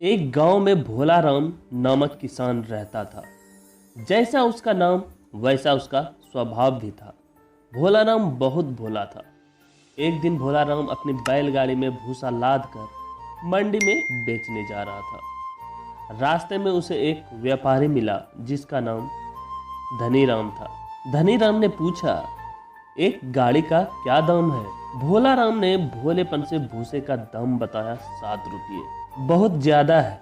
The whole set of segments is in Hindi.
एक गांव में भोला राम नामक किसान रहता था। जैसा उसका नाम वैसा उसका स्वभाव भी था। भोला राम बहुत भोला था। एक दिन भोला राम अपनी बैलगाड़ी में भूसा लाद कर मंडी में बेचने जा रहा था। रास्ते में उसे एक व्यापारी मिला जिसका नाम धनी राम था। धनी राम ने पूछा, एक गाड़ी का क्या दाम है? भोला राम ने भोलेपन से भूसे का दाम बताया, 7 रुपये। बहुत ज्यादा है,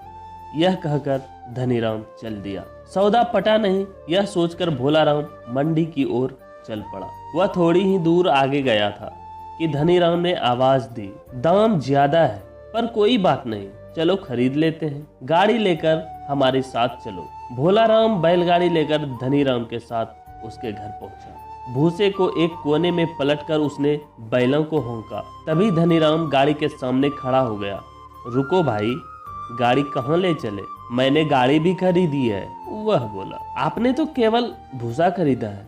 यह कहकर धनी राम चल दिया। सौदा पटा नहीं, यह सोचकर भोला राम मंडी की ओर चल पड़ा। वह थोड़ी ही दूर आगे गया था कि धनी राम ने आवाज दी, दाम ज्यादा है पर कोई बात नहीं, चलो खरीद लेते हैं, गाड़ी लेकर हमारे साथ चलो। भोला राम बैलगाड़ी लेकर धनी राम के साथ उसके घर पहुंचा। भूसे को एक कोने में पलटकर उसने बैलों को होंका। तभी धनी राम गाड़ी के सामने खड़ा हो गया। रुको भाई, गाड़ी कहाँ ले चले? मैंने गाड़ी भी खरीदी है। वह बोला, आपने तो केवल भूसा खरीदा है,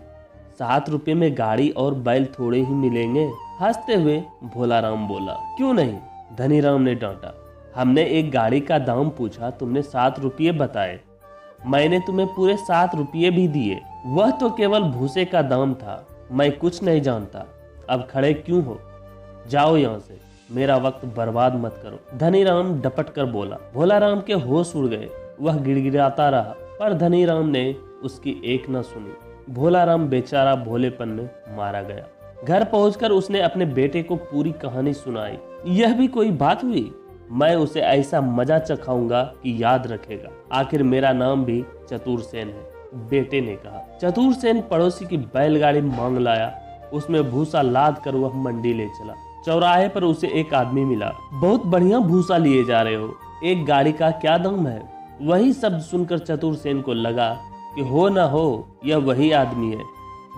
7 रुपये में गाड़ी और बैल थोड़े ही मिलेंगे। हंसते हुए भोला राम बोला, क्यों नहीं? धनी राम ने डांटा, हमने एक गाड़ी का दाम पूछा, तुमने 7 रुपये बताए, मैंने तुम्हें पूरे 7 रुपये भी दिए। वह तो केवल भूसे का दाम था, मैं कुछ नहीं जानता। अब खड़े क्यों हो? जाओ यहाँ से, मेरा वक्त बर्बाद मत करो। धनी राम डपट कर बोला। भोला राम के होश उड़ गए। वह गिड़गिड़ाता रहा पर धनी राम ने उसकी एक न सुनी। भोला राम बेचारा भोलेपन में मारा गया। घर पहुंचकर उसने अपने बेटे को पूरी कहानी सुनाई। यह भी कोई बात हुई? मैं उसे ऐसा मजा चखाऊंगा कि याद रखेगा। आखिर मेरा नाम भी चतुर सेन है, बेटे ने कहा। चतुर सेन पड़ोसी की बैलगाड़ी मांग लाया। उसमें भूसा लाद कर वह मंडी ले चला। चौराहे पर उसे एक आदमी मिला। बहुत बढ़िया भूसा लिए जा रहे हो, एक गाड़ी का क्या दाम है? वही शब्द सुनकर चतुर सेन को लगा कि हो न हो यह वही आदमी है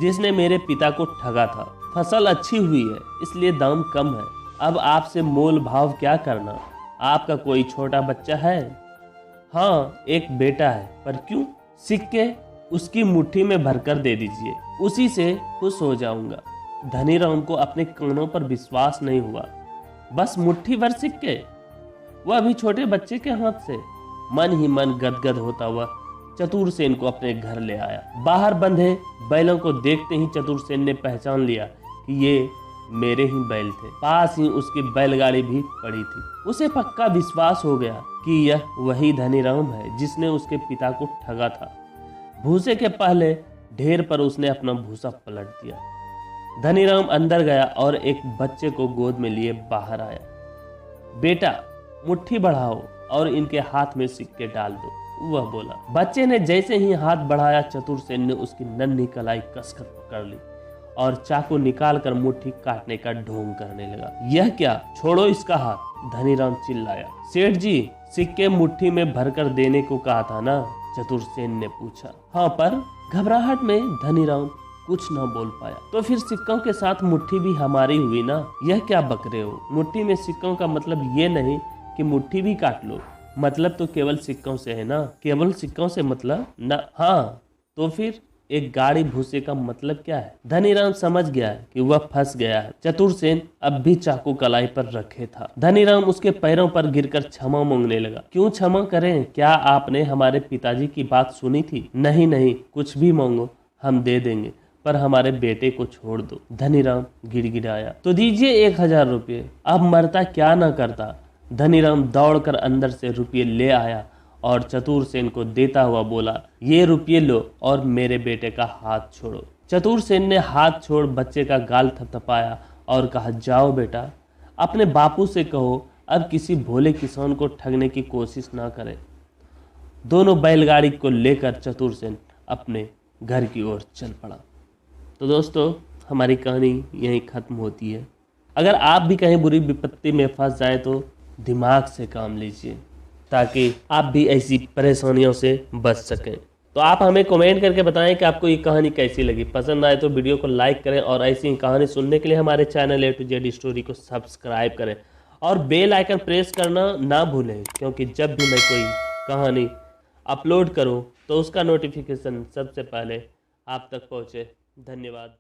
जिसने मेरे पिता को ठगा था। फसल अच्छी हुई है इसलिए दाम कम है, अब आपसे मोल भाव क्या करना? आपका कोई छोटा बच्चा है? हाँ, एक बेटा है। पर क्यों? सिक्के उसकी मुट्ठी में भरकर दे दीजिए, उसी से खुश हो जाऊंगा। धनी राम को अपने कानों पर विश्वास नहीं हुआ। बस मुट्ठी भर सिक्के, वह भी छोटे बच्चे के हाथ से? मन ही मन गदगद होता हुआ चतुर सेन को अपने घर ले आया। बाहर बंधे बैलों को देखते ही चतुर सेन ने पहचान लिया कि ये मेरे ही बैल थे। पास ही उसकी बैलगाड़ी भी पड़ी थी। उसे पक्का विश्वास हो गया कि यह वही धनी राम है जिसने उसके पिता को ठगा था। भूसे के पहले ढेर पर उसने अपना भूसा पलट दिया। धनी राम अंदर गया और एक बच्चे को गोद में लिए बाहर आया। बेटा, मुट्ठी बढ़ाओ और इनके हाथ में सिक्के डाल दो, वह बोला। बच्चे ने जैसे ही हाथ बढ़ाया, चतुर सेन ने उसकी नन्ही कलाई कसकर पकड़ ली और चाकू निकालकर मुट्ठी काटने का ढोंग करने लगा। यह क्या? छोड़ो इसका हाथ, धनी राम चिल्लाया। सेठ जी, सिक्के मुट्ठी में भरकर देने को कहा था ना? चतुर सेन ने पूछा। हाँ, पर घबराहट में धनी राम कुछ न बोल पाया। तो फिर सिक्कों के साथ मुट्ठी भी हमारी हुई ना? यह क्या बक रहे हो? मुट्ठी में सिक्कों का मतलब ये नहीं कि मुट्ठी भी काट लो। मतलब तो केवल सिक्कों से है ना? केवल सिक्कों से मतलब ना? हाँ, तो फिर एक गाड़ी भूसे का मतलब क्या है? धनी राम समझ गया कि वह फंस गया है। चतुर सेन अब भी चाकू कलाई पर रखे था। धनी राम उसके पैरों पर गिरकर क्षमा मांगने लगा। क्यों क्षमा करें? क्या आपने हमारे पिताजी की बात सुनी थी? नहीं नहीं, कुछ भी मांगो हम दे देंगे, पर हमारे बेटे को छोड़ दो। धनी राम गिड़गिड़ाया। तो दीजिए 1000 रुपये, अब मरता क्या न करता। धनी राम दौड़कर अंदर से रुपये ले आया और चतुर सेन को देता हुआ बोला, ये रुपये लो और मेरे बेटे का हाथ छोड़ो। चतुर सेन ने हाथ छोड़ बच्चे का गाल थपथपाया और कहा, जाओ बेटा, अपने बापू से कहो अब किसी भोले किसान को ठगने की कोशिश ना करे। दोनों बैलगाड़ी को लेकर चतुर सेन अपने घर की ओर चल पड़ा। तो दोस्तों, हमारी कहानी यहीं ख़त्म होती है। अगर आप भी कहीं बुरी विपत्ति में फंस जाए तो दिमाग से काम लीजिए ताकि आप भी ऐसी परेशानियों से बच सकें। तो आप हमें कमेंट करके बताएं कि आपको ये कहानी कैसी लगी। पसंद आए तो वीडियो को लाइक करें और ऐसी कहानी सुनने के लिए हमारे channel A to Z story को सब्सक्राइब करें और बेल आइकन प्रेस करना ना भूलें, क्योंकि जब भी मैं कोई कहानी अपलोड करूं तो उसका नोटिफिकेशन सबसे पहले आप तक पहुंचे। धन्यवाद।